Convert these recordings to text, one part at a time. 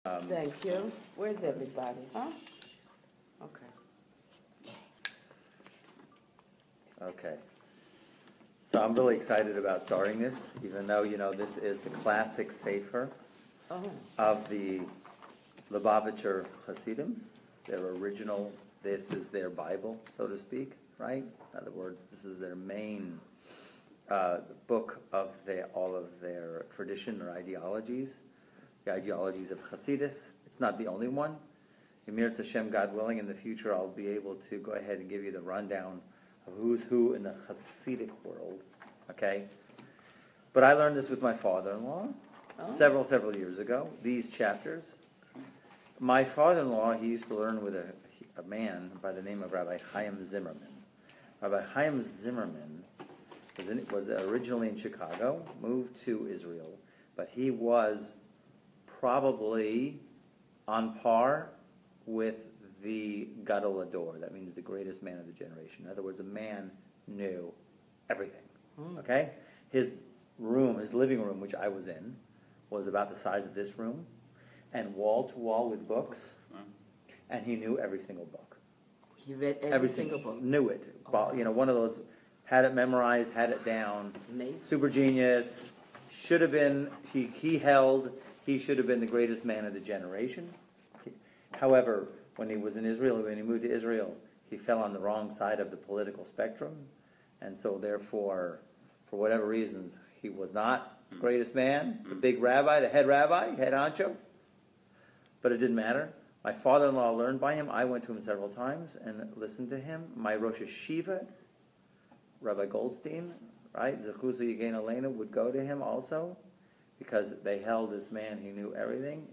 Thank you. Where's everybody? Huh? Okay. Okay. So I'm really excited about starting this, even though, this is the classic Sefer of the Lubavitcher Hasidim. Their original, this is their Bible, so to speak, right? In other words, this is their main book of all of their tradition or ideologies, the ideologies of Hasidus. It's not the only one. Emir Hashem, God willing, in the future I'll be able to go ahead and give you the rundown of who's who in the Hasidic world, okay? But I learned this with my father-in-law several years ago, these chapters. My father-in-law, he used to learn with a man by the name of Rabbi Chaim Zimmerman. Rabbi Chaim Zimmerman was originally in Chicago, moved to Israel, but he was probably on par with the Gadol Ador. That means the greatest man of the generation. In other words, a man knew everything. Okay? His living room, which I was in, was about the size of this room, and wall to wall with books, and he knew every single book. He read every single book? Knew it. One of those, had it memorized, had it down. Amazing. Super genius. Should have been, he should have been the greatest man of the generation. However, when he was in Israel, when he moved to Israel, he fell on the wrong side of the political spectrum, and so therefore, for whatever reasons, he was not the greatest man, the big rabbi, the head honcho. But it didn't matter. My father-in-law learned by him. I went to him several times and listened to him. My Rosh Hashiva, Rabbi Goldstein, right, Zechusa Yagain Elena, would go to him also, because they held this man, he knew everything.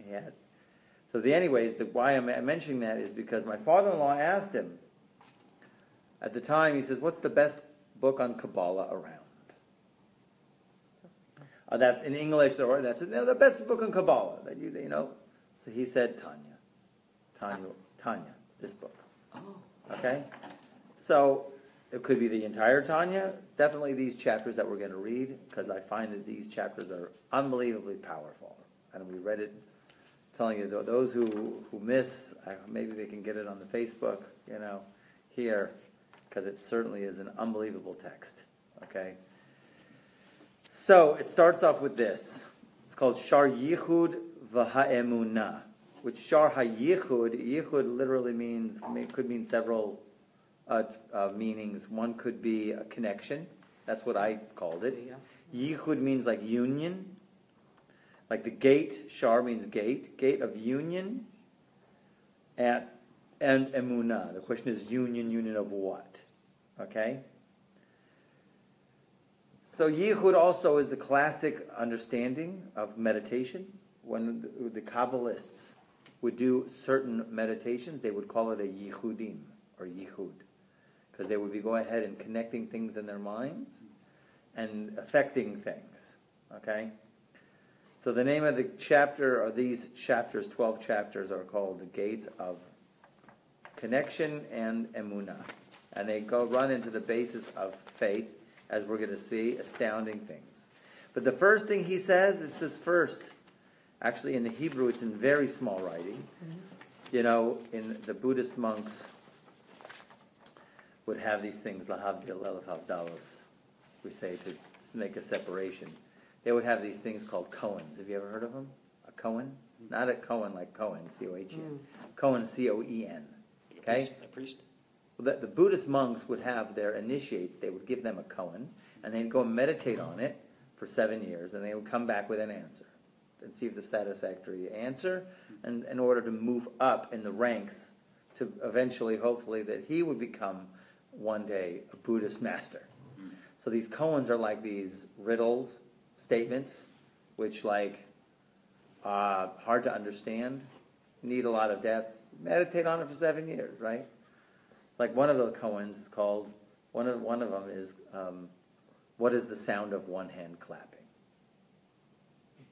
Why I'm mentioning that is because my father-in-law asked him, at the time, he says, what's the best book on Kabbalah around? That's in English, that's the best book on Kabbalah that you know. So he said Tanya, this book. Okay? So it could be the entire Tanya, definitely these chapters that we're going to read, because I find that these chapters are unbelievably powerful. And we read it, telling you, those who miss, maybe they can get it on the Facebook, here, because it certainly is an unbelievable text. Okay? So it starts off with this. It's called Shar Yichud V'Ha'emunah, which Shar HaYichud, Yichud literally could mean several meanings. One could be a connection. That's what I called it. Yichud means like union. Like the gate, Shar means gate of union. And Emunah. The question is union of what? Okay? So Yichud also is the classic understanding of meditation. When the Kabbalists would do certain meditations, they would call it a Yichudim, or Yichud. Because they would be going ahead and connecting things in their minds and affecting things. Okay? So the name of the chapter, or these chapters, 12 chapters, are called the Gates of Connection and Emunah. And they run into the basis of faith, as we're going to see, astounding things. But the first thing he says, this is first. Actually, in the Hebrew, it's in very small writing. In the Buddhist monks would have these things, lahavdil elef havdalos, we say, to make a separation. They would have these things called Cohens. Have you ever heard of them? A Cohen? Not a Cohen like Cohen, C-O-H-E-N. Cohen, C-O-E-N. Okay? A priest? Well, the Buddhist monks would have their initiates. They would give them a Cohen, and they'd go and meditate on it for 7 years, and they would come back with an answer and see if the satisfactory answer, and in order to move up in the ranks to eventually, hopefully, that he would become one day a Buddhist master. So these koans are like these riddles, statements, which hard to understand, need a lot of depth. Meditate on it for 7 years, right? Like one of the koans is called, one of them is, what is the sound of one hand clapping?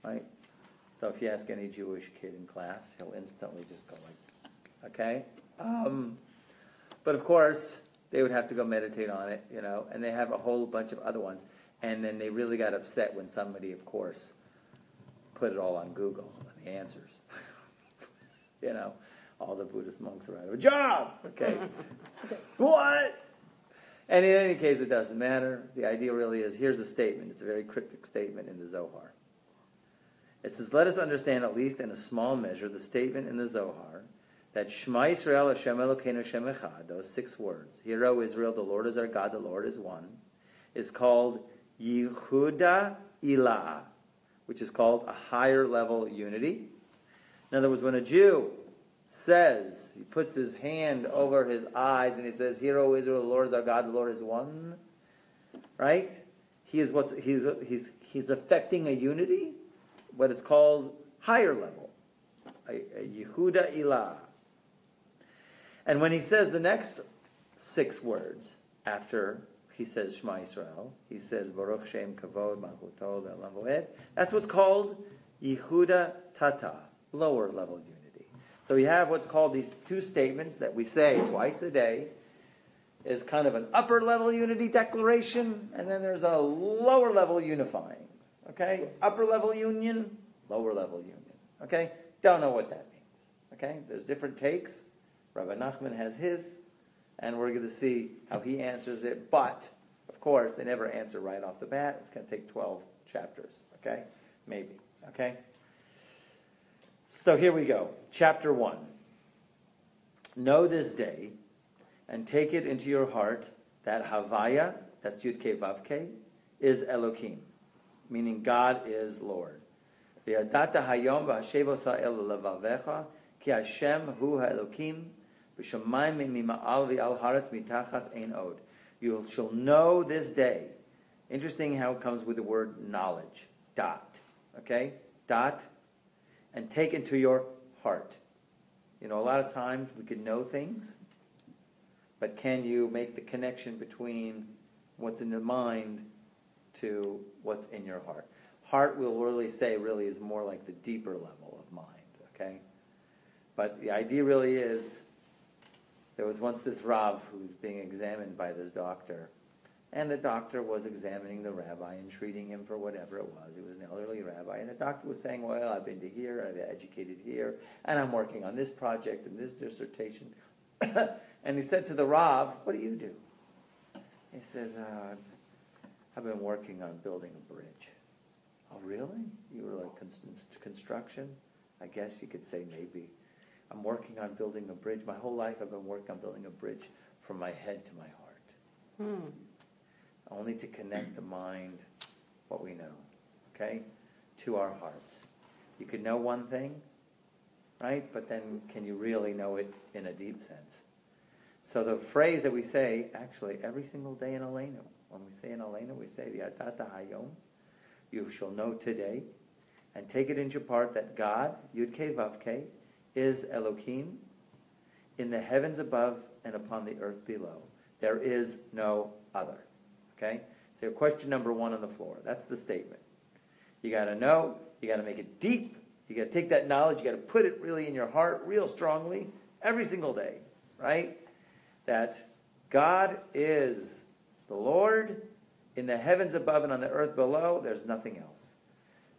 Right? So if you ask any Jewish kid in class, he'll instantly just go like, okay? But of course, they would have to go meditate on it, and they have a whole bunch of other ones. And then they really got upset when somebody, of course, put it all on Google, the answers. all the Buddhist monks are out of a job. Okay. What? And in any case, it doesn't matter. The idea really is, here's a statement. It's a very cryptic statement in the Zohar. It says, let us understand, at least in a small measure, the statement in the Zohar that Shema Yisrael Hashem Elokeinu Hashem Echad, those 6 words, Hear, O Israel, the Lord is our God, the Lord is one, is called Yehuda Ilah, which is called a higher level unity. In other words, when a Jew says, he puts his hand over his eyes and he says, Hear, O Israel, the Lord is our God, the Lord is one, right? He's affecting a unity, but it's called higher level, a Yehuda Ilah. And when he says the next 6 words after he says Shema Yisrael, he says Baruch Shem Kavod Malchuto Ve'olam Voed. That's what's called Yehuda Tata, lower level unity. So we have what's called these 2 statements that we say twice a day, is kind of an upper level unity declaration, and then there's a lower level unifying. Okay? Upper level union, lower level union. Okay? Don't know what that means. Okay? There's different takes. Rabbi Nachman has his, and we're going to see how he answers it. But, of course, they never answer right off the bat. It's going to take 12 chapters. Okay? Maybe. Okay? So here we go. Chapter 1. Know this day, and take it into your heart, that Havaya, that's Yud Kei Vav Kei, is Elokim, meaning God is Lord. V'yadata hayom v'hashev osa'el levavecha, ki Hashem hu ha'elokim, v'shamayim mima'al v'al haaretz mitachas ein od. You shall know this day. Interesting how it comes with the word knowledge. Dot. Okay? Dot. And take into your heart. A lot of times we can know things, but can you make the connection between what's in your mind to what's in your heart? Heart, we'll really say, really is more like the deeper level of mind, okay? But the idea really is, there was once this Rav who was being examined by this doctor, and the doctor was examining the rabbi and treating him for whatever it was. He was an elderly rabbi, and the doctor was saying, well, I've been to here, I've educated here, and I'm working on this project and this dissertation. And he said to the Rav, what do you do? He says, I've been working on building a bridge. Oh, really? You were like construction? I guess you could say maybe. I'm working on building a bridge. My whole life I've been working on building a bridge from my head to my heart. Only to connect the mind, what we know, okay, to our hearts. You could know one thing, right? But then can you really know it in a deep sense? So the phrase that we say, actually, every single day in Aleinu, when we say in Aleinu, we say, V'yadata hayom, you shall know today, and take it into your part that God, Yud Kei Vav Kei, is Elokim, in the heavens above and upon the earth below. There is no other. Okay? So question number 1 on the floor. That's the statement. You got to know, you got to make it deep, you got to take that knowledge, you got to put it really in your heart real strongly every single day, right? That God is the Lord in the heavens above and on the earth below. There's nothing else.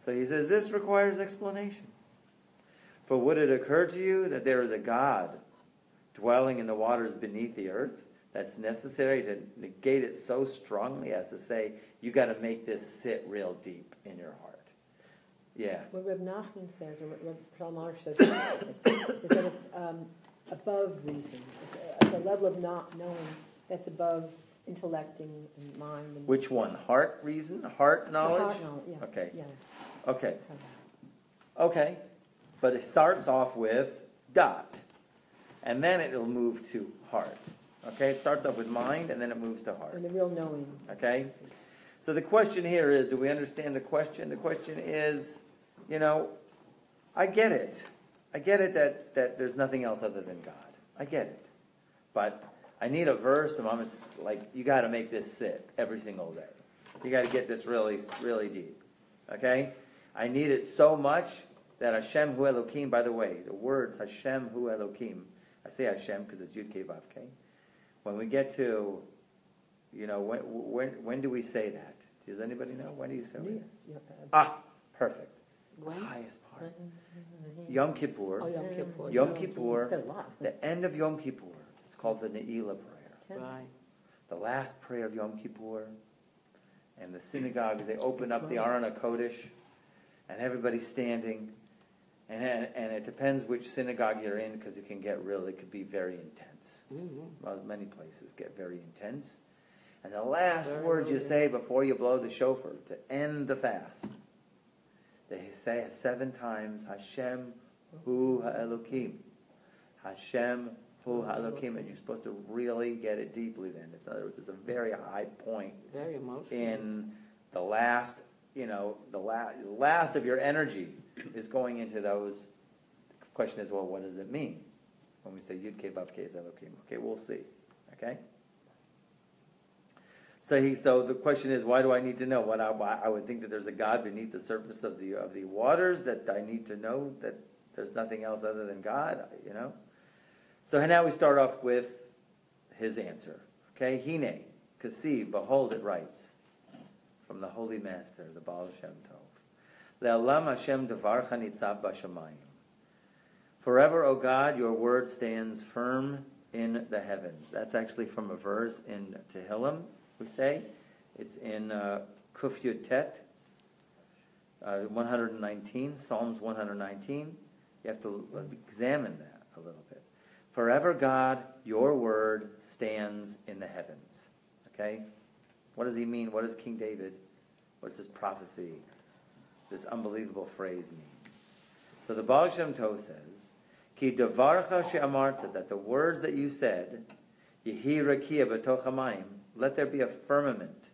So he says this requires explanation. For would it occur to you that there is a God dwelling in the waters beneath the earth? That's necessary to negate it so strongly as to say, you got to make this sit real deep in your heart. Yeah. What Reb Nachman says, or what Reb Shalom says, is that it's above reason. It's a level of not knowing that's above intellecting and mind. And which one? Heart reason? Heart knowledge? Heart knowledge, yeah. Okay. Yeah. Okay. Okay. But it starts off with dot. And then it will move to heart. Okay, it starts off with mind, and then it moves to heart. And the real knowing. Okay? So the question here is, do we understand the question? The question is, I get it. I get it that there's nothing else other than God. I get it. But I need a verse to Mama's, you got to make this sit every single day. You got to get this really, really deep. Okay? I need it so much that Hashem Hu Elokim, by the way, the words Hashem Hu Elokim, I say Hashem because it's Yud Kei Vav Kei. When we get to, when do we say that? Does anybody know? When do you say that? Yeah. Perfect. When? highest part. Yom Kippur. Oh, Yom Kippur. Yom Kippur, That's a lot. the end of Yom Kippur, is called the Ne'ilah prayer. Right. The last prayer of Yom Kippur. And the synagogues, they open up the Aron HaKodesh, and everybody's standing. And it depends which synagogue you're in, because it could be very intense. Well, many places get very intense. And the last words you say before you blow the shofar to end the fast, they say 7 times, Hashem hu ha'elokim. Hashem hu ha'elokim. And you're supposed to really get it deeply then. In other words, it's a very high point. Very emotional. In the last, the last of your energy is going into those. The question is, well, what does it mean? When we say Yud Kei Vav Kei Elokim. Okay, we'll see. Okay? So the question is, why do I need to know? I would think that there's a God beneath the surface of the waters, that I need to know that there's nothing else other than God, So now we start off with his answer. Okay, Hine, Kasi, behold, it writes, from the Holy Master, the Baal Shem Tov. Le'alam Hashem devarcha nitzav b'shamayim. Forever, O God, your word stands firm in the heavens. That's actually from a verse in Tehillim. We say it's in Kuf Yud Tet, 119, Psalms 119. You have to examine that a little bit. Forever, God, your word stands in the heavens. Okay? What does he mean? What does King David, what's this prophecy, this unbelievable phrase mean? So the Baal Shem Tov says, Ki devarcha she'amarta, that the words that you said, Yehi rakia b'toch hamayim, let there be a firmament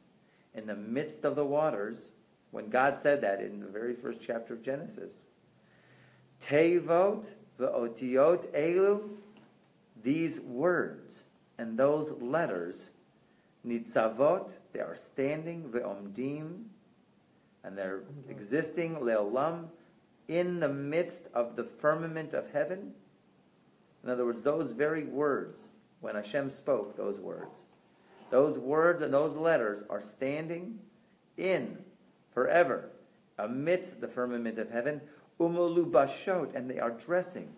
in the midst of the waters. When God said that in the very first chapter of Genesis, Tevot v'otiot elu, these words and those letters, nitzavot, they are standing, ve'omdim, and they're existing, le'olam, in the midst of the firmament of heaven. In other words, those very words, when Hashem spoke those words and those letters are standing in forever amidst the firmament of heaven, umolu bashot, and they are dressing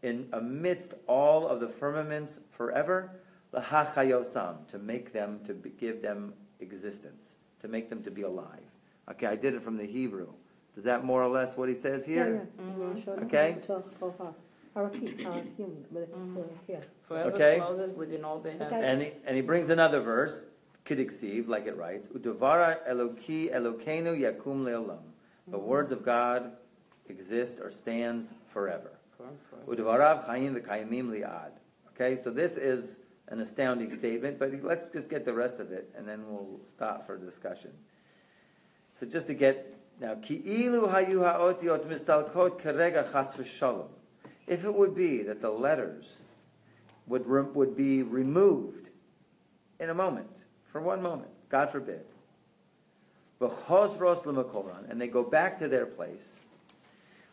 in amidst all of the firmaments forever, lahachayosam, to make them, to give them existence, to make them to be alive. Okay, I did it from the Hebrew. Is that more or less what he says here? Yeah. Okay. Forever Okay. clothed within all the heavens. And he brings another verse, Kediksiv, like it writes, Udavara Eloki Elokeinu Yakum Leolam. The words of God exist or stands forever. Udavarav Chaim V'Kayimim Li'ad. Okay, so this is an astounding statement, but let's just get the rest of it, and then we'll stop for discussion. So just to get, now, Ki'ilu Hayu Ha'otiot Mistalkot Kerega Chas V'Shalom. If it would be that the letters would be removed in a moment, for one moment, God forbid, V'chosros l'makoran, and they go back to their place,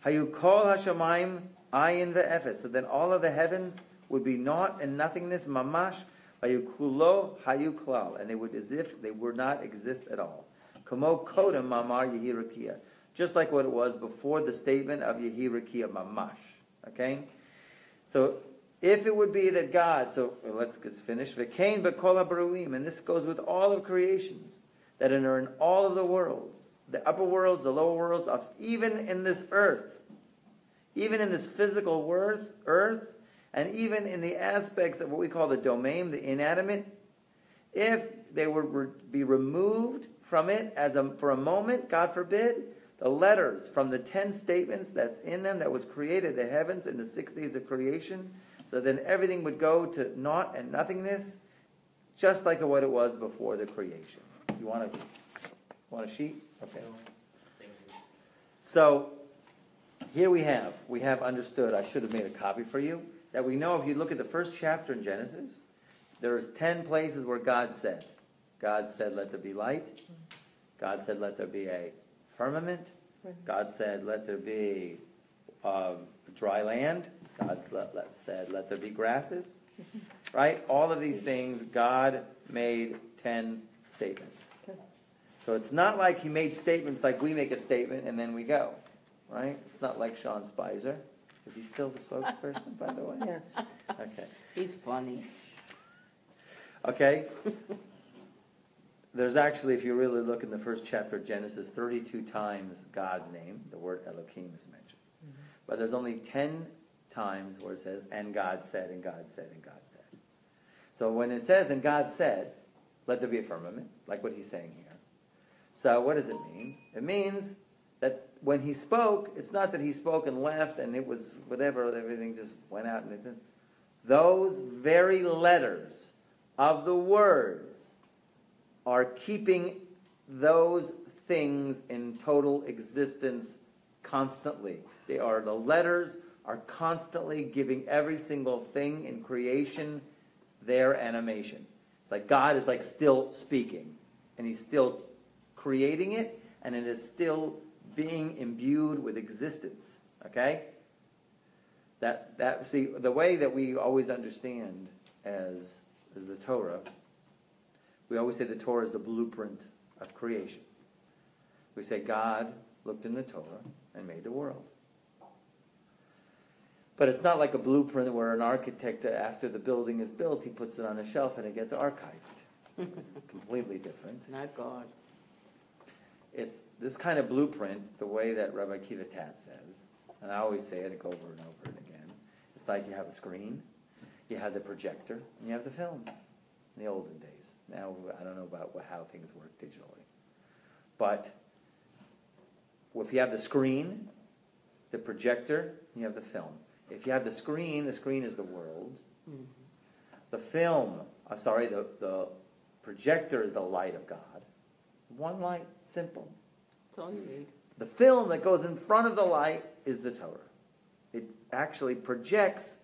Hayu kol hashamayim ayin ve'efes, so then all of the heavens would be naught and nothingness, mamash, hayu kulo hayu klal, and they would as if they would not exist at all. Kamo kodem mamar yehi rakia, just like what it was before the statement of yehi rakia mamash. Okay? So, if it would be that God, so let's finish. V'kein b'kol habaruim, and this goes with all of creations that are in all of the worlds, the upper worlds, the lower worlds, even in this earth, even in this physical earth, and even in the aspects of what we call the domain, the inanimate, if they would be removed from it for a moment, God forbid, the letters from the 10 statements that's in them that was created, the heavens in the 6 days of creation, so then everything would go to naught and nothingness, just like what it was before the creation. You want a sheet? Okay. So, here we have understood, I should have made a copy for you, that we know if you look at the first chapter in Genesis, there's 10 places where God said, let there be light. God said, let there be a firmament. God said, let there be dry land. God said, let there be grasses. Right? All of these things, God made 10 statements. So it's not like he made statements like we make a statement and then we go. right? It's not like Sean Spicer. Is he still the spokesperson, by the way? Yes. Okay. He's funny. Okay? There's actually, if you really look in the first chapter of Genesis, 32 times God's name, the word Elohim is mentioned. Mm-hmm. But there's only 10 times where it says, and God said, and God said, and God said. So when it says, and God said, let there be a firmament, like what he's saying here. So what does it mean? It means that when he spoke, it's not that he spoke and left and it was whatever, everything just went out. And those very letters of the words are keeping those things in total existence constantly. The letters are constantly giving every single thing in creation their animation. It's like God is like still speaking, and he's still creating it, and it is still being imbued with existence. Okay? See, the way that we always understand as the Torah, we always say the Torah is the blueprint of creation. We say God looked in the Torah and made the world. But it's not like a blueprint where an architect, after the building is built, he puts it on a shelf and it gets archived. It's completely different. Not God. It's this kind of blueprint, the way that Rabbi Kivatat says, and I always say it over and over and again. It's like you have a screen, you have the projector, and you have the film in the olden days. Now, I don't know about how things work digitally. But if you have the screen, the projector, you have the film. If you have the screen is the world. Mm-hmm. The projector is the light of God. One light, simple. That's all you need. The film that goes in front of the light is the Torah. It actually projects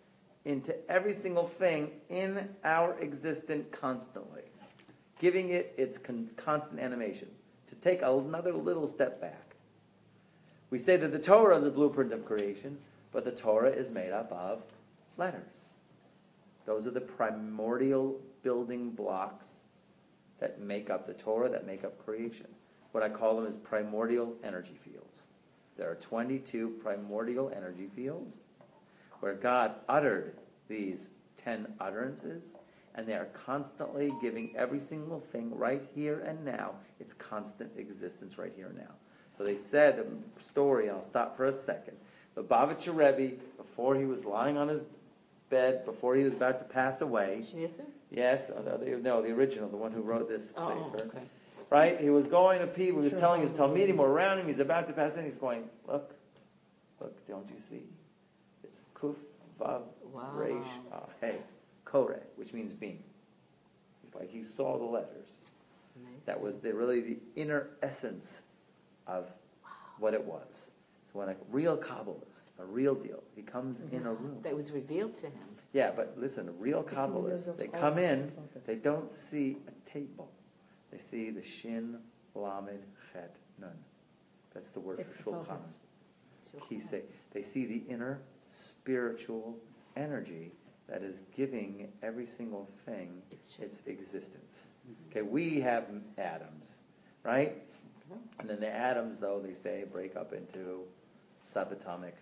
into every single thing in our existence constantly, giving it its constant animation. To take another little step back, we say that the Torah is the blueprint of creation, but the Torah is made up of letters. Those are the primordial building blocks that make up the Torah, that make up creation. What I call them is primordial energy fields. There are 22 primordial energy fields where God uttered these 10 utterances, and they are constantly giving every single thing right here and now its constant existence right here and now. So they said the story, and I'll stop for a second. The Lubavitcher Rebbe, before he was lying on his bed, before he was about to pass away. Schneitzer? Yes, the original, the one who wrote this sefer. Okay. Right? He was going to pee, he was telling his Talmidim were around him, he's about to pass in, he's going, look, don't you see? It's Kuf, Vav, Reish, Hey, Kore, which means being. He's like, he saw the letters. Amazing. That was really the inner essence of what it was. So when a real Kabbalist, a real deal, he comes in a room. That was revealed to him. Yeah, but listen, a real Kabbalist, they come in, they don't see a table. They see the Shin, Lamed, Chet, Nun. That's the word for Shulchan. They see the inner spiritual energy that is giving every single thing its existence. Mm-hmm. Okay, we have atoms, right? And then the atoms, though, they say, break up into subatomic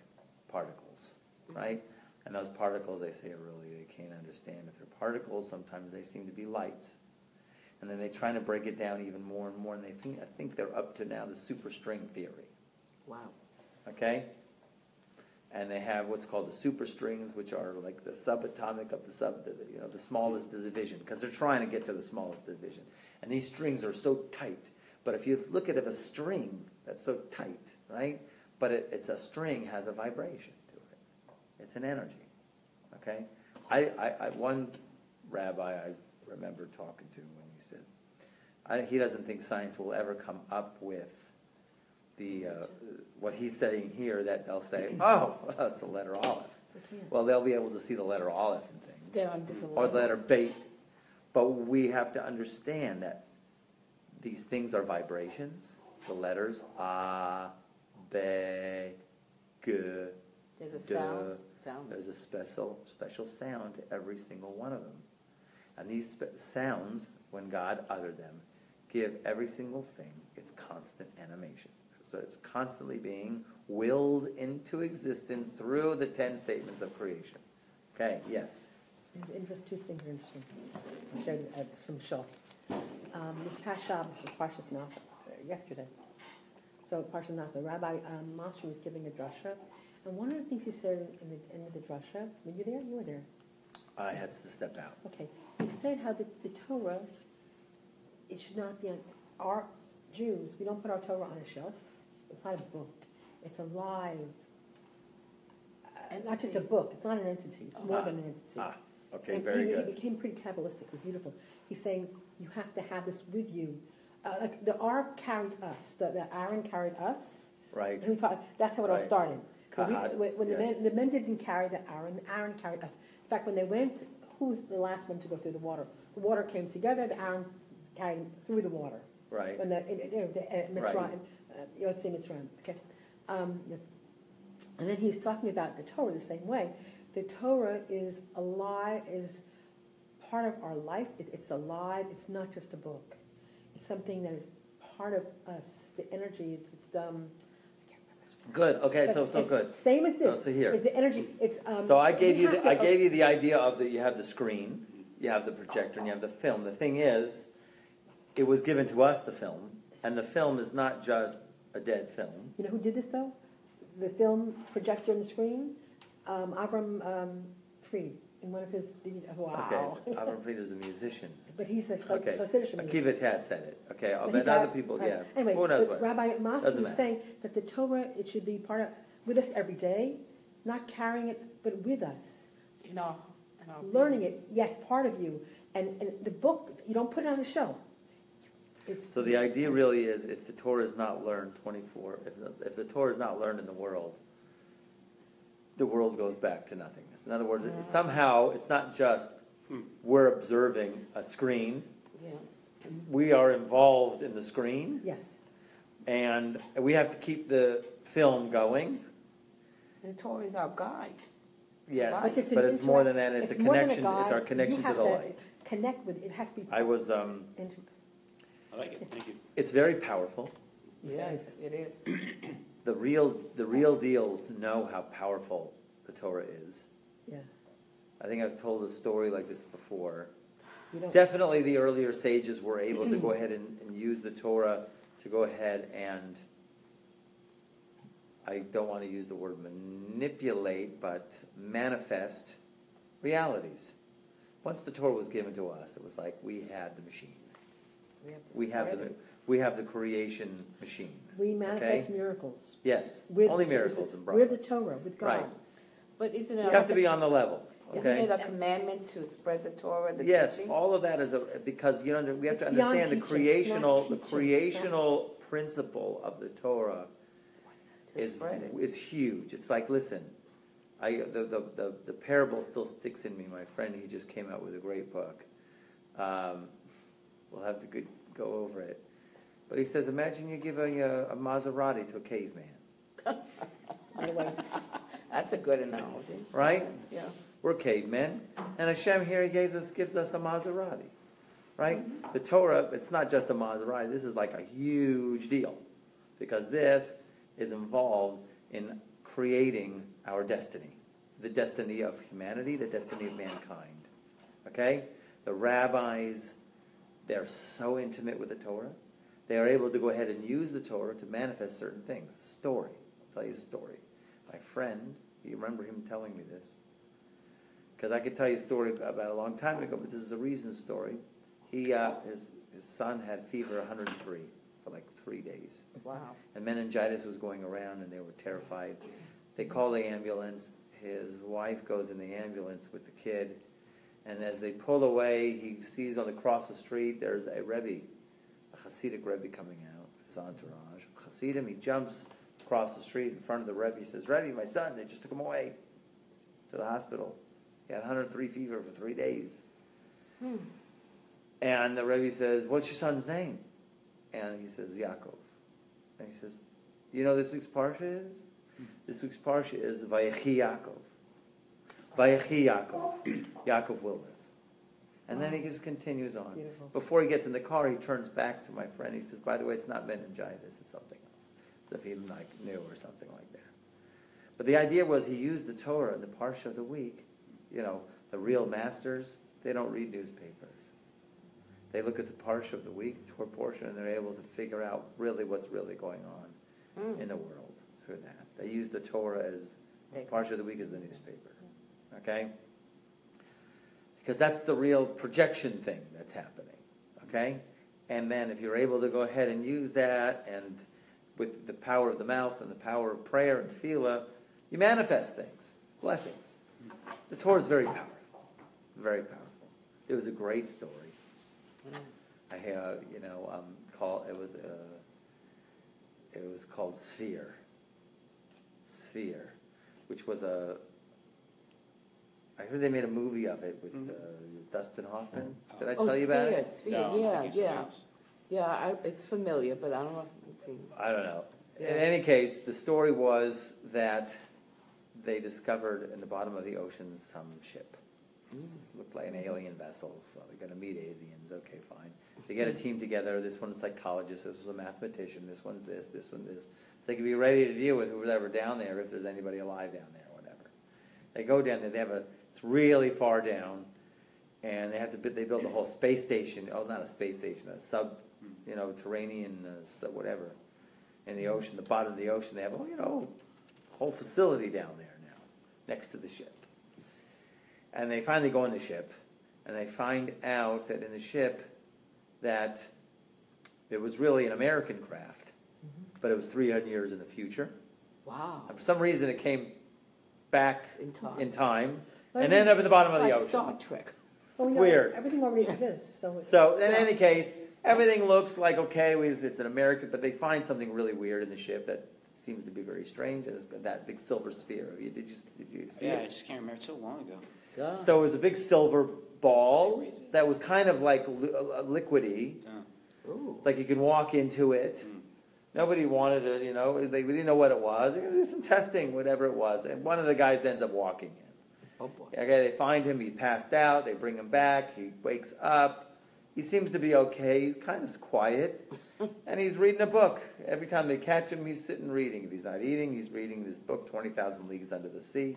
particles, right? And those particles, they say, they can't understand if they're particles. Sometimes they seem to be lights. And then they're trying to break it down even more and more, and I think they're up to now the superstring theory. Wow. Okay? And they have what's called the superstrings, which are like the subatomic of the smallest division, because they're trying to get to the smallest division. And these strings are so tight. But if you look at a string that's so tight, right? But it's a string has a vibration to it. It's an energy. Okay? One rabbi I remember talking to when he said he doesn't think science will ever come up with what he's saying here, that they'll say, oh, that's the letter Aleph. Well, they'll be able to see the letter Aleph in things. They're on different or the letter Beit. But we have to understand that these things are vibrations. The letters A, B, G, There's a D. sound. There's a special sound to every single one of them. And these sounds, when God uttered them, give every single thing its constant animation. So it's constantly being willed into existence through the 10 statements of creation. Okay, yes. Two things are interesting. I shared it from Shul. This past Shabbos was Parshas Nasa, yesterday. So Parshas Nasa, Rabbi Masri was giving a drasha, and one of the things he said in the end of the drasha, were you there? You were there. I had to step out. Okay. He said how the Torah, it should not be on our Jews. We don't put our Torah on a shelf. It's not a book. It's a live, not just a book. It's not an entity. It's more than an entity. Okay, and very good. He became pretty Kabbalistic. It was beautiful. He's saying you have to have this with you. Like the Ark carried us. The Aaron carried us. Right. And that's how it all Right. started. Kahad, When yes. the men didn't carry the Aaron carried us. In fact, when they went, who was the last one to go through the water? The water came together. The Aaron carried them through the water. Right. When Mitzrayim, Right. Yotzei Mitzrayim. Okay. And then he's talking about the Torah the same way. The Torah is alive, is part of our life. It's alive. It's not just a book. It's something that is part of us. The energy. I can't remember. Good. Okay. But So it's good. Same as this. So here. It's the energy. It's So I gave we you have the, I to- gave you the idea of that you have the screen, you have the projector, and you have the film. The thing is, it was given to us, the film, and the film is not just a dead film. You know who did this though? The film projector and the screen. Avram Fried in one of his. Wow. Okay. Avram Fried is a musician. But he's a Okay. Hasidic musician. Akiva Tat said it. Okay. But But he got- other people, yeah. Anyway, Who knows but what? Rabbi Masri Doesn't was matter. saying that the Torah, it should be part of, with us every day, not carrying it, but with us. Learning it, yes, part of you. And the book, you don't put it on the shelf. It's So the idea really is, if the Torah is not learned 24, if the Torah is not learned in the world goes back to nothingness. In other words, somehow it's not just we're observing a screen. Yeah. We are involved in the screen, Yes. and we have to keep the film going. The Torah is our guide. Yes, But it's, but it's more than that. It's a more than connection. It's our guide. connection You to have the light. Connect with it. It has to be. I was. I like it. Thank you. It's very powerful. Yes, it is. The real deals know how powerful the Torah is. Yeah. I think I've told a story like this before. You don't. Definitely the earlier sages were able to go ahead and use the Torah to go ahead and, I don't want to use the word manipulate, but manifest realities. Once the Torah was given to us, it was like we had the machine. We have the creation machine. We manifest okay? miracles. Yes, With only the- miracles and With the miracles. Torah, with God. Right. But isn't You it, have to be on the level. isn't Okay. it a commandment to spread the Torah, the Yes, teaching? all of that is because we have It's to beyond understand the teaching. It's not teaching. creational principle of the Torah To spread it. is huge. It's like, listen, the parable still sticks in me. My friend, he just came out with a great book. We'll have to go over it. But he says, imagine you give a Maserati to a caveman, Otherwise, That's a good analogy. right? Yeah. We're cavemen, and Hashem here gives us a Maserati, right? The Torah, it's not just a Maserati. This is like a huge deal, because this is involved in creating our destiny, the destiny of humanity, the destiny of mankind. Okay? The rabbis, they're so intimate with the Torah. They are able to go ahead and use the Torah to manifest certain things. A story. I'll tell you a story. My friend, you remember him telling me this? Because I could tell you a story about a long time ago, but this is a recent story. His son had fever 103 for like 3 days. Wow. And meningitis was going around, and they were terrified. They call the ambulance. His wife goes in the ambulance with the kid. And as they pull away, he sees across the street, there's a Rebbe, a Hasidic Rebbe coming out with his entourage. Hasidim, he jumps across the street in front of the Rebbe. He says, Rebbe, my son, they just took him away to the hospital. He had 103 fever for 3 days. And the Rebbe says, what's your son's name? And he says, Yaakov. And he says, you know this week's Parsha is? This week's Parsha is Vayechi Yaakov. Vayechi Yaakov. Yaakov will live. And then he just continues on. Beautiful. Before he gets in the car, he turns back to my friend. He says, by the way, it's not meningitis, it's something else. if he like knew or something like that. But the idea was he used the Torah in the Parsha of the week. You know, the real masters, they don't read newspapers. They look at the Parsha of the week, the Torah portion, and they're able to figure out really what's really going on in the world through that. They use the Torah as, the Parsha of the week as the newspaper. Okay? Because that's the real projection thing that's happening. Okay? And then if you're able to go ahead and use that, and with the power of the mouth and the power of prayer and tefillah, you manifest things, blessings. The Torah is very powerful. Very powerful. There was a great story. I have, it was called Sphere, which was I heard they made a movie of it with Dustin Hoffman. Did I tell you about it? Sphere, No, yeah. Yeah, it's familiar, but I don't know if you've seen it. I don't know. Yeah. In any case, the story was that they discovered in the bottom of the ocean some ship. Looked like an alien vessel, so they're going to meet aliens. Okay, fine. They get a team together. This one's a psychologist. This one's a mathematician. This one's this. This one this. So they can be ready to deal with whoever down there, if there's anybody alive down there, or whatever. They go down there. It's really far down, and they build a whole space station. Oh, not a space station, a terranean, whatever, in the ocean, the bottom of the ocean. They have a whole facility down there now, next to the ship. And they finally go in the ship, and they find out that in the ship that it was really an American craft, but it was 300 years in the future. Wow. And for some reason, it came back in time Well, and ended up at the bottom of the like ocean. Star Trek. Well, It's weird. Everything already exists. So in any case, everything looks like okay. It's an American, but they find something really weird in the ship that seems to be very strange. And it's that big silver sphere. Did you see Yeah, it? I just can't remember. It's so long ago. God. So it was a big silver ball that was kind of like liquidy. Ooh. Like you could walk into it. Nobody wanted it, we didn't know what it was. They're going to do some testing, whatever it was. And one of the guys ends up walking in. Oh, boy. Okay, they find him. He passed out. They bring him back. He wakes up. He seems to be okay. He's kind of quiet. And he's reading a book. Every time they catch him, he's sitting reading. If he's not eating, he's reading this book, 20,000 Leagues Under the Sea.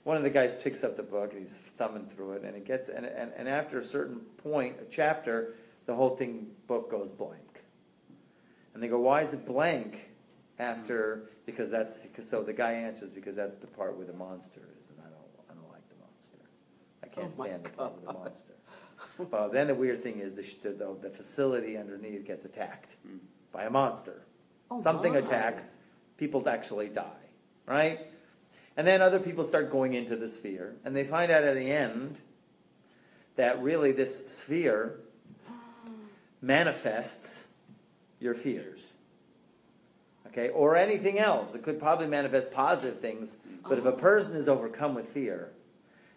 One of the guys picks up the book, and he's thumbing through it. And after a certain point, a chapter, the whole book goes blank. And they go, why is it blank after? So the guy answers, because that's the part where the monster is, and I don't like the monster. I can't stand the part with the monster. Well, then the weird thing is the facility underneath gets attacked by a monster. Oh, Something my. attacks, people actually die, right? And then other people start going into the sphere, and they find out at the end that really this sphere manifests your fears. Okay? Or anything else. It could probably manifest positive things, but if a person is overcome with fear,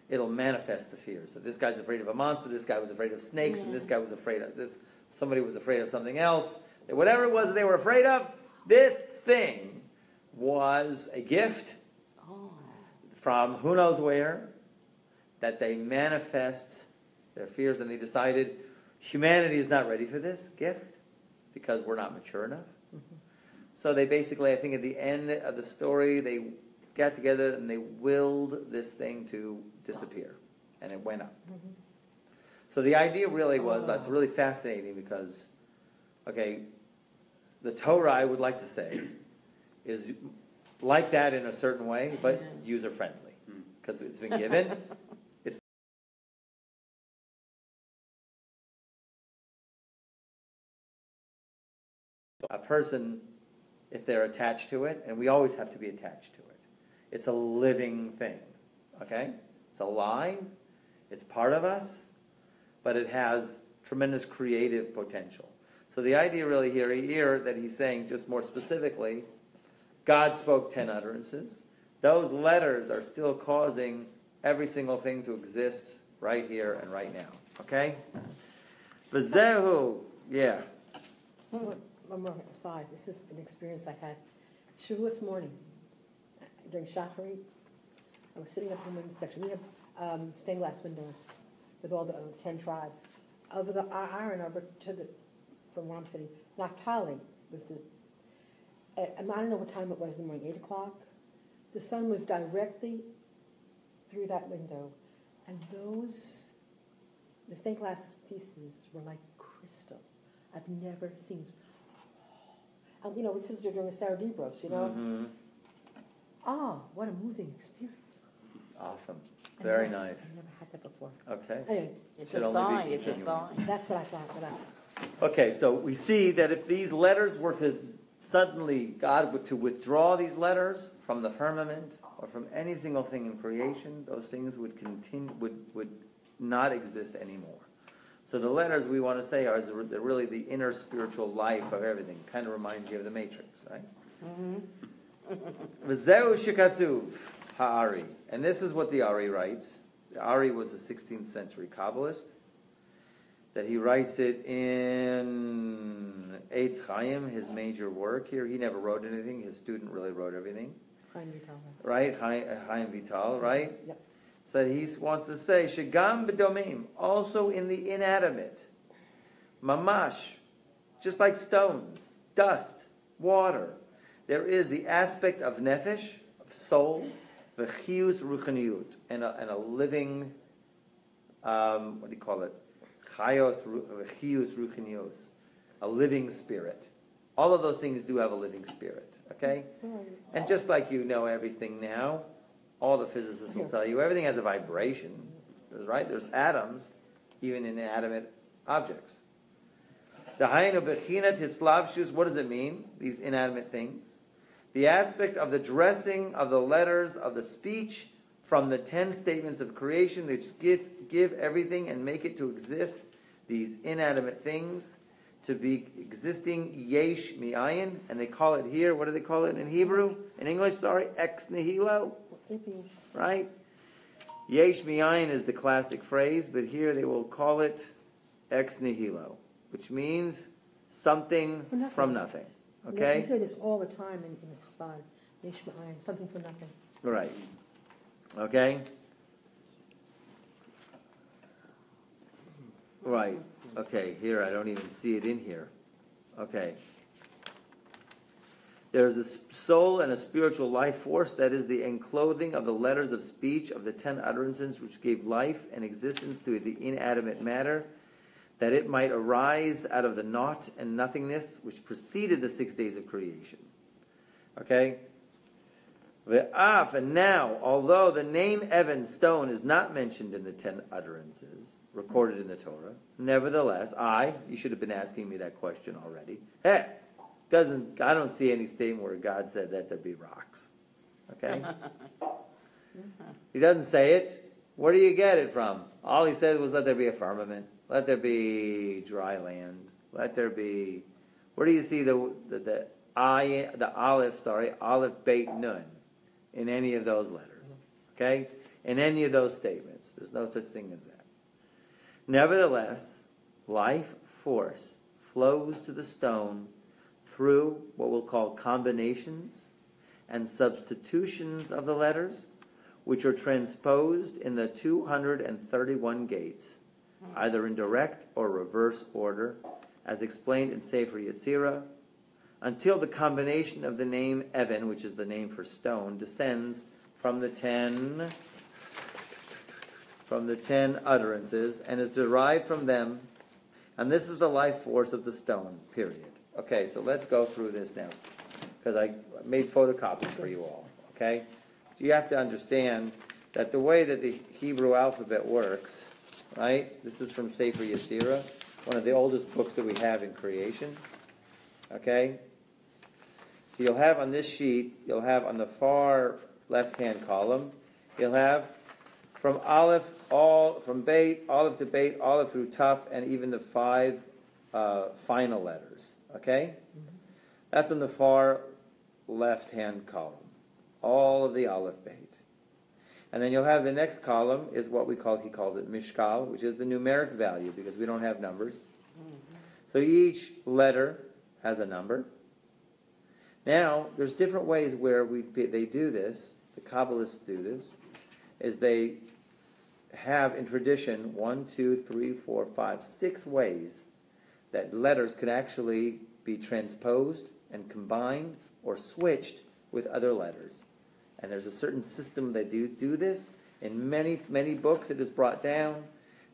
it'll manifest the fear. So this guy's afraid of a monster, this guy was afraid of snakes, and this guy was afraid of this, somebody was afraid of something else. Whatever it was that they were afraid of, this thing was a gift from who knows where, that they manifest their fears, and they decided humanity is not ready for this gift because we're not mature enough. So they basically, I think at the end of the story, they got together and they willed this thing to disappear, and it went up. So the idea really was, that's really fascinating because, okay, the Torah, I would like to say, is like that in a certain way, but user-friendly, because it's been given. A person, if they're attached to it, and we always have to be attached to it, it's a living thing, okay? It's alive, it's part of us, but it has tremendous creative potential. So the idea really here that he's saying, just more specifically, God spoke 10 utterances. Those letters are still causing every single thing to exist right here and right now. Okay? V'zehu, yeah. One more aside. This is an experience I had. Shavuos morning, during Shacharit, I was sitting up in the women's section. We have stained glass windows with all the 10 tribes. Over the iron, from where I'm sitting, Naphtali was I don't know what time it was in the morning, 8 o'clock. The sun was directly through that window, and the stained glass pieces were like crystal. I've never seen. And we said you're doing a Sarah Debros, Mm-hmm. What a moving experience. Awesome. Very nice. I've never had that before. Okay. Anyway, It's Should a only be sign, it's a continuing. sign. that's what I thought. Okay, so we see that if these letters were to suddenly, God were to withdraw these letters from the firmament or from any single thing in creation, those things would continue, would not exist anymore. So the letters we want to say are really the inner spiritual life of everything. Kind of reminds you of the Matrix, right? V'zeu shekasuv ha'ari. And this is what the Ari writes. The Ari was a 16th century Kabbalist. That he writes it in Eitz Chaim, his major work here. He never wrote anything. His student really wrote everything. Chaim Vital. Right? Chaim Vital, right? Yep. So he wants to say, Shagam b'domim, also in the inanimate. Mamash, just like stones, dust, water. There is the aspect of nefesh, of soul, v'chiyus ruchaniyut, and a living, what do you call it? Chayos v'chiyus ruchaniyos, a living spirit. All of those things do have a living spirit, okay? And just like you know everything now, all the physicists will tell you everything has a vibration, right? There's atoms, even in inanimate objects. Dahainu bechinat hislavshus, what does it mean, these inanimate things? The aspect of the dressing of the letters of the speech from the 10 statements of creation that give everything and make it to exist, these inanimate things, to be existing yesh mi'ayin, and they call it here, what do they call it in Hebrew? In English, sorry, ex nihilo, right? Yesh mi'ayin is the classic phrase, but here they will call it ex nihilo, which means something from nothing. Okay? We hear this all the time in Chabad. Yesh mi'ayin, something for nothing. Right. Okay? Right. Okay, here, I don't even see it in here. Okay. There's a soul and a spiritual life force that is the enclothing of the letters of speech of the 10 utterances which gave life and existence to the inanimate matter, that it might arise out of the naught and nothingness which preceded the 6 days of creation. Okay? And now, although the name Evan, stone, is not mentioned in the 10 utterances recorded in the Torah, nevertheless, you should have been asking me that question already. I don't see any statement where God said that there be rocks. Okay? He doesn't say it. Where do you get it from? All he said was let there be a firmament. Let there be dry land. Let there be... Where do you see the aleph beit nun in any of those letters? Okay? In any of those statements. There's no such thing as that. Nevertheless, life force flows to the stone through what we'll call combinations and substitutions of the letters, which are transposed in the 231 gates, either in direct or reverse order, as explained in Sefer Yetzirah, until the combination of the name Evan, which is the name for stone, descends from the 10 utterances and is derived from them, and this is the life force of the stone, period. Okay, so let's go through this now, because I made photocopies for you all, okay? So you have to understand that the way that the Hebrew alphabet works, right? This is from Sefer Yetzirah, one of the oldest books that we have in creation, okay? So you'll have on this sheet, you'll have on the far left-hand column, you'll have from Aleph, from Beit, Aleph to Beit, Aleph through Taf, and even the 5 final letters. Okay? That's in the far left-hand column. All of the Aleph Beit. And then you'll have the next column is what he calls it Mishkal, which is the numeric value, because we don't have numbers. So each letter has a number. Now, there's different ways where they do this. The Kabbalists do this. Is they have in tradition 6 ways that letters could actually be transposed and combined or switched with other letters. And there's a certain system that do this. In many, many books it is brought down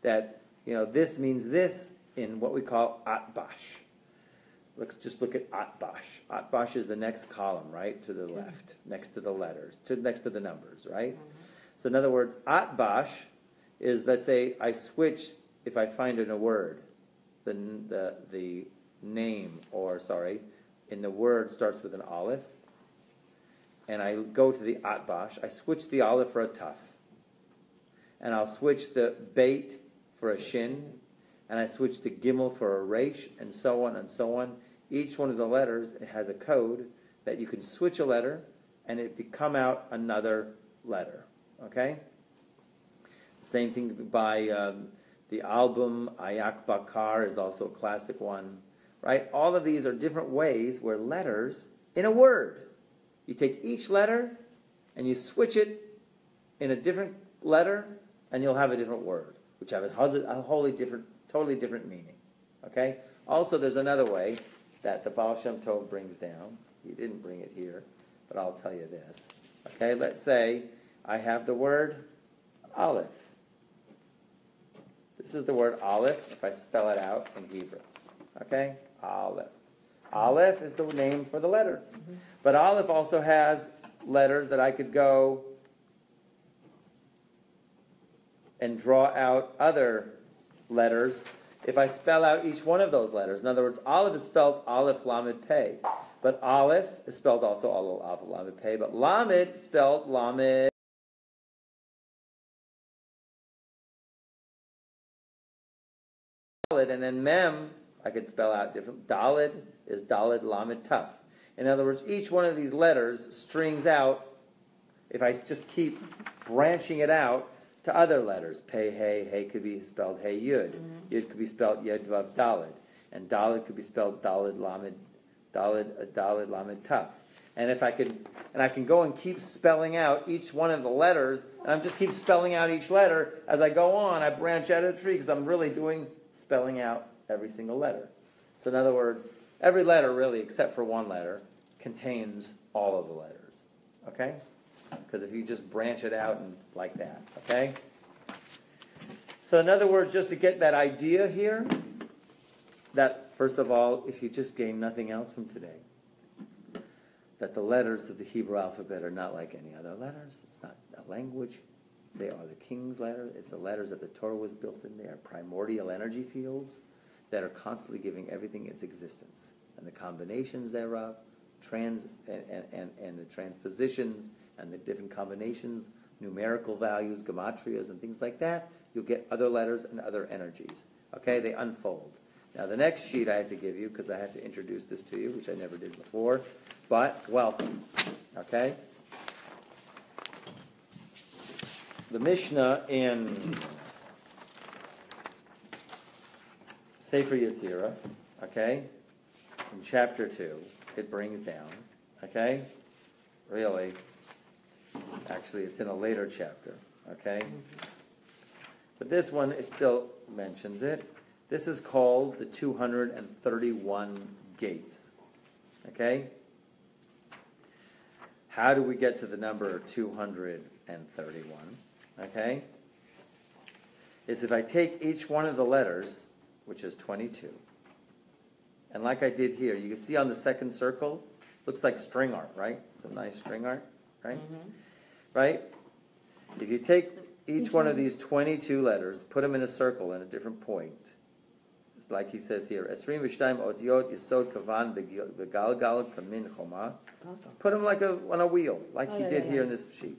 that, this means this in what we call atbash. Let's just look at atbash. Atbash is the next column, right, to the left, next to the letters, next to the numbers, right? So in other words, atbash is, let's say, I switch, if I find in a word, the name, in the word starts with an aleph, and I go to the atbash, I switch the aleph for a taf, and I'll switch the beit for a shin, and I switch the gimel for a resh, and so on and so on. Each one of the letters has a code that you can switch a letter, and it come out another letter. Okay? Same thing by the album Ayak Bakar is also a classic one. Right? All of these are different ways where letters, in a word, you take each letter and you switch it in a different letter, and you'll have a different word, which have a totally different meaning. Okay? Also, there's another way that the Baal Shem Tov brings down. He didn't bring it here, but I'll tell you this. Okay? Let's say I have the word aleph. This is the word aleph, if I spell it out in Hebrew. Okay? Aleph. Aleph is the name for the letter. But aleph also has letters that I could go and draw out other letters if I spell out each one of those letters. In other words, aleph is spelled aleph lamed pei. But aleph is spelled also aleph lamed pei. But lamed is spelled lamed. And then mem, I could spell out different. Dalid is dalid lamed taf. In other words, each one of these letters strings out, if I just keep branching it out, to other letters. Pei, hey could be spelled hey yud. Yud could be spelled yud vav dalid. And dalid could be spelled dalid lamed taf. And if I can go and keep spelling out each one of the letters, and I'm just keep spelling out each letter as I go on, I branch out of the tree because I'm really spelling out every single letter. So in other words, every letter really, except for one letter, contains all of the letters. Okay? Because if you just branch it out and like that. Okay? So in other words, just to get that idea here, that first of all, if you just gain nothing else from today, that the letters of the Hebrew alphabet are not like any other letters. It's not a language. They are the king's letter. It's the letters that the Torah was built in. They are primordial energy fields that are constantly giving everything its existence. And the combinations thereof, and the transpositions, and the different combinations, numerical values, gematrias, and things like that, you'll get other letters and other energies. Okay? They unfold. Now, the next sheet I have to give you, because I have to introduce this to you, which I never did before, but welcome. Okay? The Mishnah in Sefer Yetzirah, okay, in chapter 2, it brings down, okay, really, actually it's in a later chapter, okay, but this one, it still mentions it. This is called the 231 gates, okay? How do we get to the number 231? Okay? Is if I take each one of the letters, which is 22, and like I did here, you can see on the second circle, looks like string art, right? It's a nice string art, right? Right? If you take each one of these 22 letters, put them in a circle in a different point, it's like he says here, Esrim v'shtayim otiyot yisod kavan begalgal kamin choma. Put them like on a wheel, like he did here in this sheet.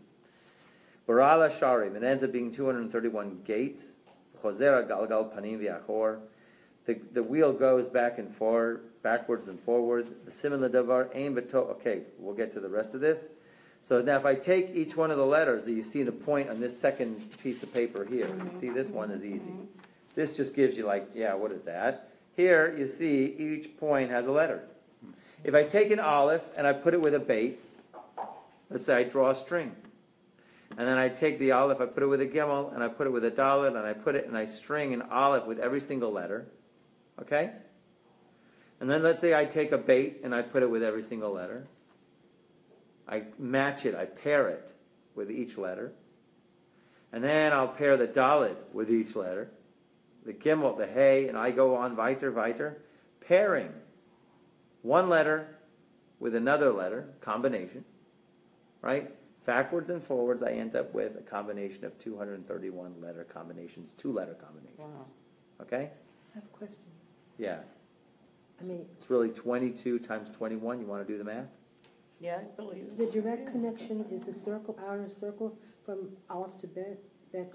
Barala Sharim, it ends up being 231 gates. Chozera Galgal Panim V'Achor. The wheel goes back and forward, backwards and forward. The similar davar aim beto. Okay, we'll get to the rest of this. So now, if I take each one of the letters that you see the point on this second piece of paper here, you see this one is easy. This just gives you what is that? Here you see each point has a letter. If I take an aleph and I put it with a beit, let's say I draw a string. And then I take the aleph, I put it with a gimel, and I put it with a dalet, and I put it and I string an aleph with every single letter. Okay? And then let's say I take a beit and I put it with every single letter. I match it, I pair it with each letter. And then I'll pair the Dalet with each letter. The Gimel, the Hey, and I go on weiter, pairing one letter with another letter, combination, right? Backwards and forwards, I end up with a combination of 231 letter combinations, 2-letter combinations. Wow. Okay? I have a question. Yeah. I mean, It's really 22 times 21. You want to do the math? Yeah, I believe it. the direct connection is the circle, outer circle, from Aleph to Bet to...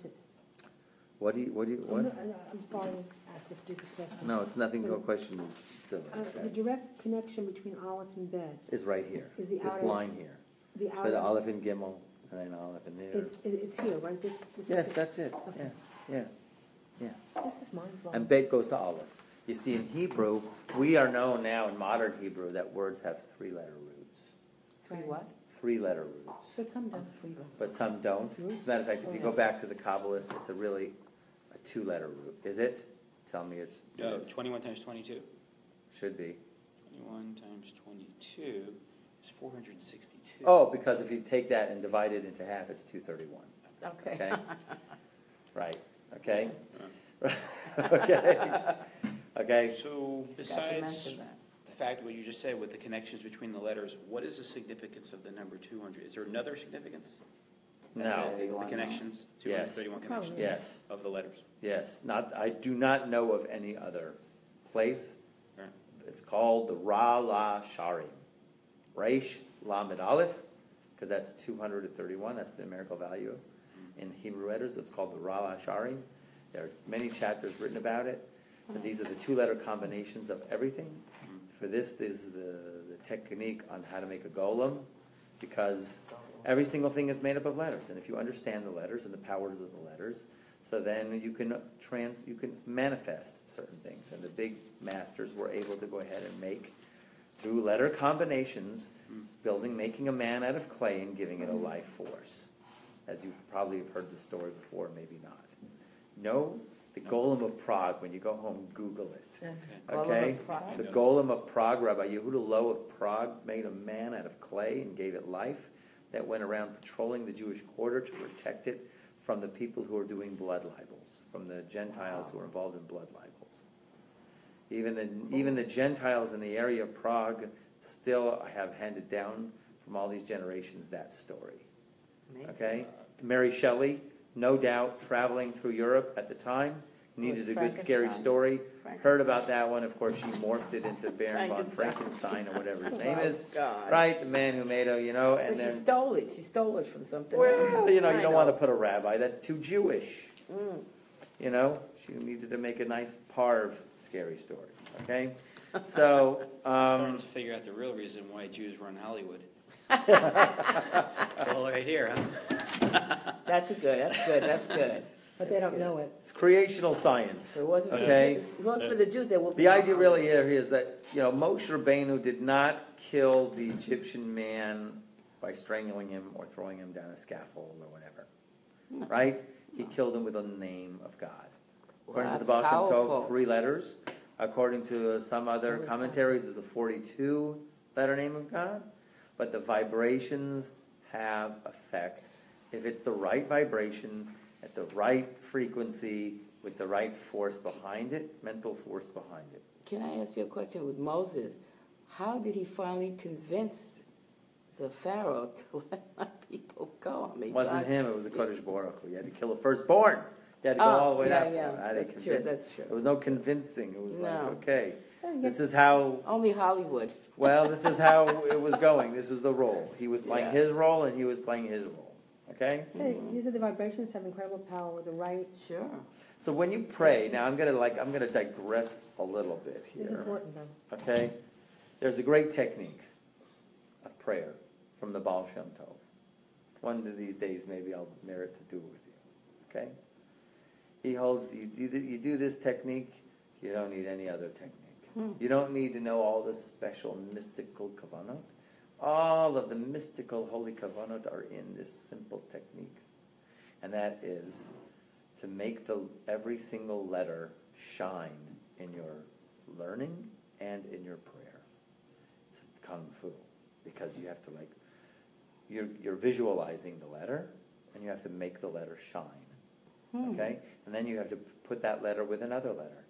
What? I'm sorry to ask a stupid question. No, it's nothing. No question is silly. The direct connection between Aleph and Bet Is right here. is the This outer... line here. The But outer... Aleph and Gimel, and then Aleph and there. It's here, right? This Yes, is, that's it. Okay. Yeah. this is mind-blowing. And Bet goes to Aleph. You see, in Hebrew, we are known now in modern Hebrew that words have 3-letter roots. Three what? 3-letter roots. But some Oh, don't. three. But some don't. As a matter of fact, if you go back to the Kabbalists, it's really a 2-letter root. Is it? Tell me it is. 21 times 22. Should be. 21 times 22 is 462. Oh, because if you take that and divide it into half, it's 231. Okay. Okay? Right. Okay? Okay? Okay? So Got to besides mention that. the fact of what you just said with the connections between the letters, what is the significance of the number 200? Is there another significance? That's No. it, it's the connections, Yes. 231 Probably. connections Yes. of the letters. Yes. I do not know of any other place. Right. It's called the Ra La Sharim. Reish Lamed Aleph, because that's 231. That's the numerical value in Hebrew letters. It's called the Ra La Sharim. There are many chapters written about it. But these are the 2-letter combinations of everything. For this is the technique on how to make a golem, because every single thing is made up of letters. And if you understand the letters and the powers of the letters, so then you can manifest certain things. And the big masters were able to go ahead and make, through letter combinations, making a man out of clay and giving it a life force. As you probably have heard the story before, maybe not. No, the Golem of Prague, when you go home, Google it. Okay? Golem of Prague. The Golem of Prague, Rabbi Yehuda Low of Prague, made a man out of clay and gave it life that went around patrolling the Jewish quarter to protect it from the people who were doing blood libels, from the Gentiles who were involved in blood libels. Even the Gentiles in the area of Prague still have handed down from all these generations that story. Amazing. Okay? Mary Shelley, no doubt, traveling through Europe at the time, needed a good scary Frankenstein. story. Heard about that one. Of course, she morphed it into Baron von Frankenstein. Frankenstein or whatever his name is. God. Right? The man who made and So then... she stole it. She stole it from something. Well, you I don't want to put a rabbi. That's too Jewish. She needed to make a nice parv scary story. Okay? So... Starting to figure out the real reason why Jews run Hollywood. It's all right here, huh? That's good. But they don't know it. it's creational science. It wasn't Okay? if it wasn't for the Jews, there would be The no idea really Hollywood. here is that, Moshe Rabbeinu did not kill the Egyptian man by strangling him or throwing him down a scaffold or whatever. Right? He killed him with the name of God. According to the Baal That's Shem Tov, powerful. 3 letters. According to some other commentaries, there's a 42-letter name of God. But the vibrations have effect. If it's the right vibration, at the right frequency, with the right force behind it, mental force behind it. Can I ask you a question with Moses? How did he finally convince the Pharaoh to let my people go? I mean, It wasn't God- him, it was a Kodesh Baruch Hu. You had to kill a firstborn. You had to go all the way that yeah, far. How did he that's true, convince? that's true. There was no convincing. It was like, No. okay, this is how, Only Hollywood. this is how it was going. This was the role. He was playing Yeah. his role and he was playing his role. Okay? So these are the vibrations have incredible power with the right. Sure. So when you pray, now I'm gonna digress a little bit It's here. important though. Okay? There's a great technique of prayer from the Baal Shem Tov. One of these days maybe I'll merit to do it with you. Okay? He holds, you do this technique, you don't need any other technique. You don't need to know all the special mystical kavanot. All of the mystical holy kavanot are in this simple technique. And that is to make every single letter shine in your learning and in your prayer. It's kung fu, because you have to you're visualizing the letter, and you have to make the letter shine. Okay? And then you have to put that letter with another letter,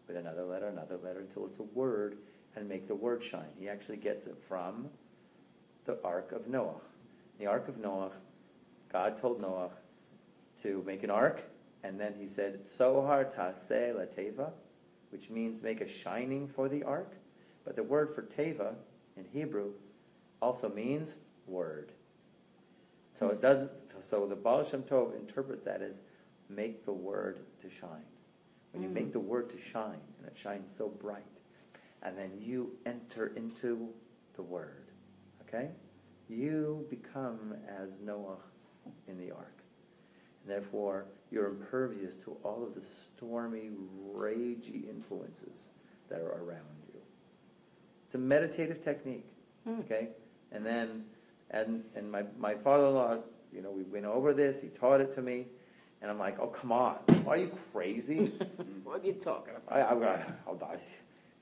another letter, until it's a word, and make the word shine. He actually gets it from the Ark of Noah. The Ark of Noah, God told Noah to make an ark, and then he said, Sohar taseh lateva, which means make a shining for the ark. But the word for teva in Hebrew also means word. So it doesn't. So the Baal Shem Tov interprets that as make the word to shine. When you make the word to shine, and it shines so bright, and then you enter into the word, okay? You become as Noah in the ark. And therefore, you're impervious to all of the stormy, ragey influences that are around you. It's a meditative technique, okay? And then, and my father-in-law, we went over this, he taught it to me, and I'm like, oh, come on, are you crazy? What are you talking about?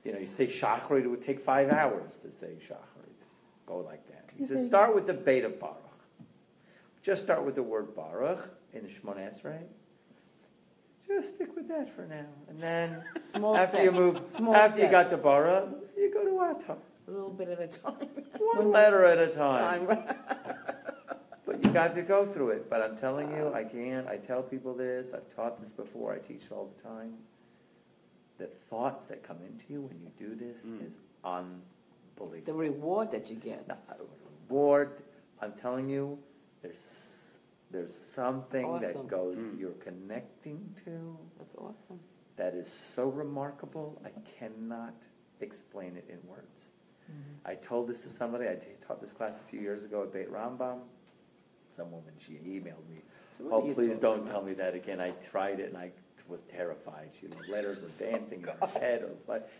You say Shacharit, it would take 5 hours to say Shacharit. Go like that. He says, start with the Beit of Baruch. Just start with the word Baruch in the Shmoneh Esrei. Just stick with that for now. And then after you got to Baruch, you go to Atah. A little bit at a time. One letter at a time. But you got to go through it. But I'm telling you, I tell people this, I've taught this before, I teach it all the time. The thoughts that come into you when you do this is unbelievable. The reward that you get. Reward, I'm telling you, there's something awesome. That goes, you're connecting to. That's awesome. That is so remarkable, I cannot explain it in words. I told this to somebody, I taught this class a few years ago at Beit Rambam. Some woman, she emailed me, oh, please don't tell me that again. I tried it and I was terrified. The letters were dancing in her head.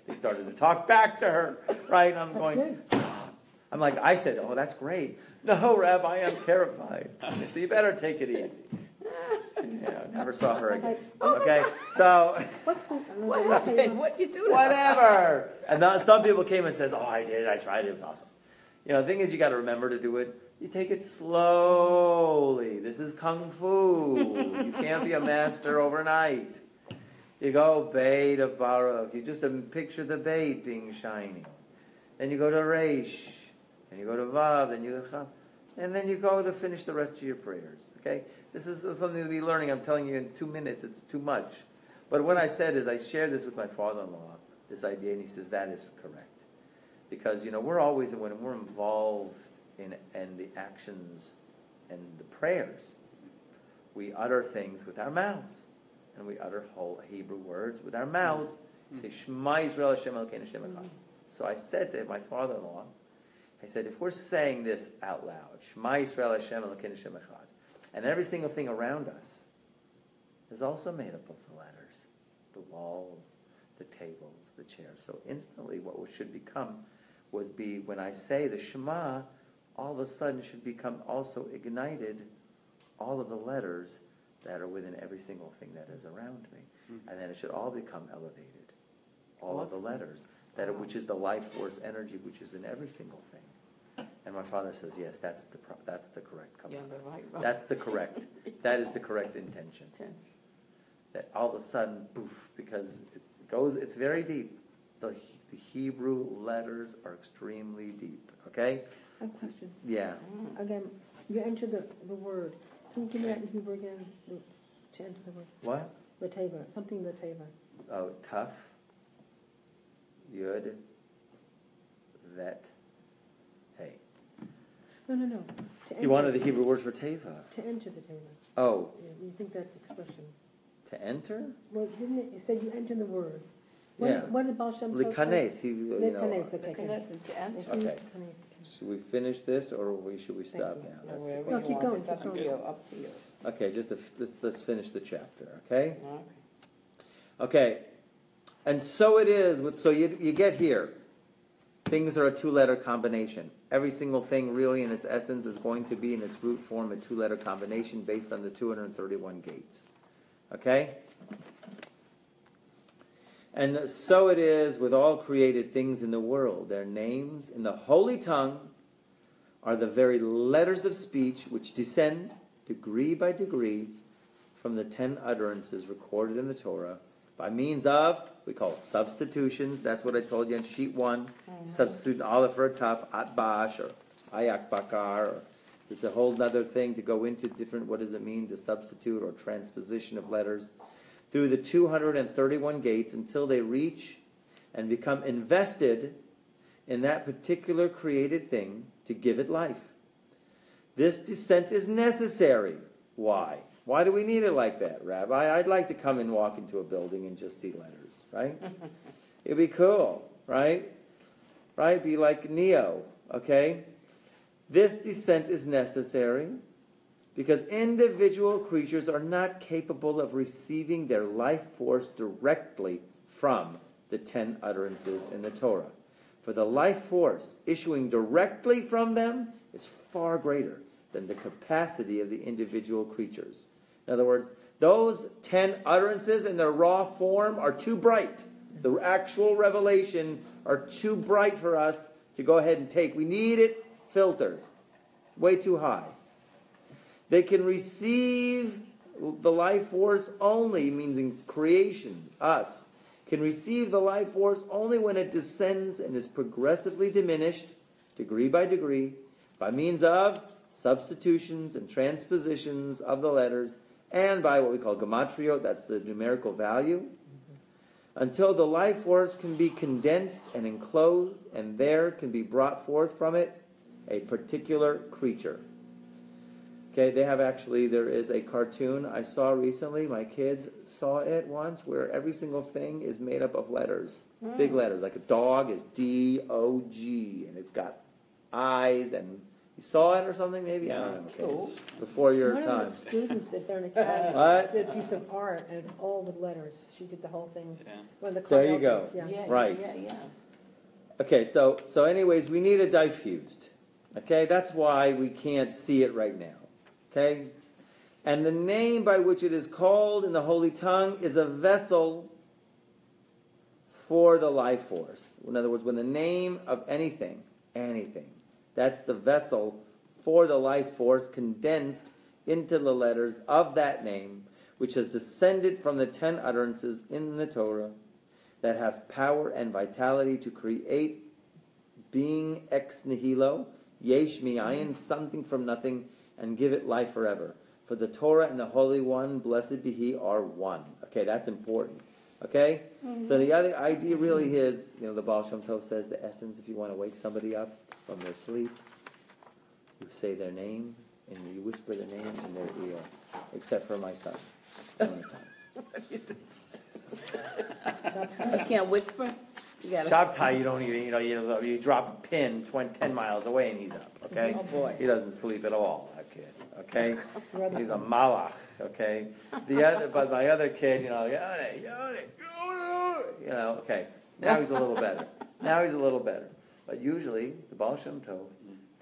They started to talk back to her, right? And I'm going, stop. I'm like, I said, oh, that's great. No, Rabbi, I'm terrified. So you better take it easy. Never saw her again. Okay, so what happened? What you do? Whatever. And then some people came and says, oh, I did. I tried it. It was awesome. The thing is, you got to remember to do it. You take it slowly. This is kung fu. You can't be a master overnight. You go Beit of Baruch. You just picture the Beit being shining. Then you go to Reish. Then you go to Vav. Then you go to Chaf. And then you go to finish the rest of your prayers. Okay? This is something to be learning. I'm telling you in 2 minutes. It's too much. But what I said is I shared this with my father-in-law, this idea, and he says, that is correct. Because, we're always, when we're involved in the actions and the prayers, we utter things with our mouths. And we utter whole Hebrew words with our mouths. Say, Shema Yisrael Hashem Elokeinu Hashem Echad. So I said to my father-in-law, I said, if we're saying this out loud, Shema Yisrael Hashem Elokeinu Hashem Echad, and every single thing around us is also made up of the letters, the walls, the tables, the chairs. So instantly what should become would be, when I say the Shema, all of a sudden should become also ignited all of the letters that are within every single thing that is around me. And then it should all become elevated. All of the letters, which is the life force energy, which is in every single thing. And my father says, yes, that's the correct Kabbalah. Yeah, right. That's the correct, that is the correct intention. That all of a sudden, poof, because it's very deep. The Hebrew letters are extremely deep, okay? I have a question. Yeah. Again, you enter the word. Can you give me that in Hebrew again? To enter the word. What? Lateva. Something lateva. Oh, tough. Yud. Vet. Hey. No. You wanted the Hebrew word for teva. To enter the teva. Oh. Yeah, you think that expression. To enter? Well, didn't it? You said you enter the word. Yeah. What did Baal Shem Tov say? Likanes. Likanes, okay. To enter. Okay. Should we finish this, or should we stop Thank you. now? That's the Wherever question. No, keep you going, want. It's keep up to going. you. Up to you. Okay, just let's finish the chapter, okay? Okay. Okay. And so it is, so you get here. Things are a 2-letter combination. Every single thing really in its essence is going to be in its root form a 2-letter combination based on the 231 gates. Okay? And so it is with all created things in the world. Their names in the holy tongue are the very letters of speech which descend, degree by degree, from the 10 utterances recorded in the Torah by means of, we call substitutions. That's what I told you in sheet 1. Substitute an aleph for a taf, atbash, or ayak bakar. Or it's a whole other thing to go into different, what does it mean to substitute or transposition of letters. Through the 231 gates until they reach and become invested in that particular created thing to give it life. This descent is necessary. Why? Why do we need it like that, Rabbi? I'd like to come and walk into a building and just see letters, right? It'd be cool, right? Right? Be like Neo, okay? This descent is necessary because individual creatures are not capable of receiving their life force directly from the 10 utterances in the Torah. For the life force issuing directly from them is far greater than the capacity of the individual creatures. In other words, those 10 utterances in their raw form are too bright. The actual revelation are too bright for us to go ahead and take. We need it filtered. Way too high. They can receive the life force only, means in creation, us, can receive the life force only when it descends and is progressively diminished, degree by degree, by means of substitutions and transpositions of the letters, and by what we call gematriot, that's the numerical value, until the life force can be condensed and enclosed, and there can be brought forth from it a particular creature. Okay, there is a cartoon I saw recently, my kids saw it once, where every single thing is made up of letters, big letters, like a dog is D-O-G, and it's got eyes, and you saw it or something maybe? I don't know. Okay. Cool. Before your One time. of the students that they're in academy What? did a piece of art, and it's all with letters. She did the whole thing. Yeah. One of the There you go. kids, yeah. Yeah, Right. yeah. Okay, so anyways, we need it diffused. Okay, that's why we can't see it right now. Okay? And the name by which it is called in the Holy Tongue is a vessel for the life force. In other words, when the name of anything, that's the vessel for the life force condensed into the letters of that name, which has descended from the 10 utterances in the Torah that have power and vitality to create being ex nihilo, yesh mi'ayin, something from nothing, and give it life forever. For the Torah and the Holy One, blessed be He, are one. Okay, that's important. Okay? So the other idea really is, the Baal Shem Tov says the essence, if you want to wake somebody up from their sleep, you say their name, and you whisper the name in their ear. Except for my son. One time. You can't whisper? You gotta... Shabtai, you don't even, you drop a pin 10 miles away and he's up, okay? Oh, boy. He doesn't sleep at all, that kid, okay? He's a malach, okay? But my other kid, okay. Now he's a little better. But usually, the Baal Shem Tov,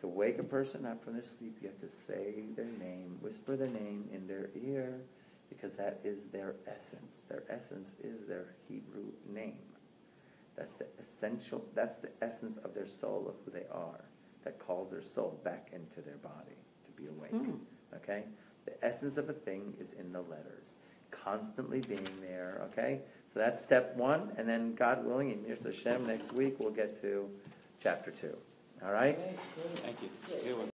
to wake a person up from their sleep, you have to say their name, whisper their name in their ear, because that is their essence. Their essence is their Hebrew name. That's the essence of their soul, of who they are, that calls their soul back into their body to be awake. Okay? The essence of a thing is in the letters, constantly being there. Okay? So that's step 1, and then God willing, in Yirtzeh Hashem, next week we'll get to chapter 2. All right? Thank you. Good one.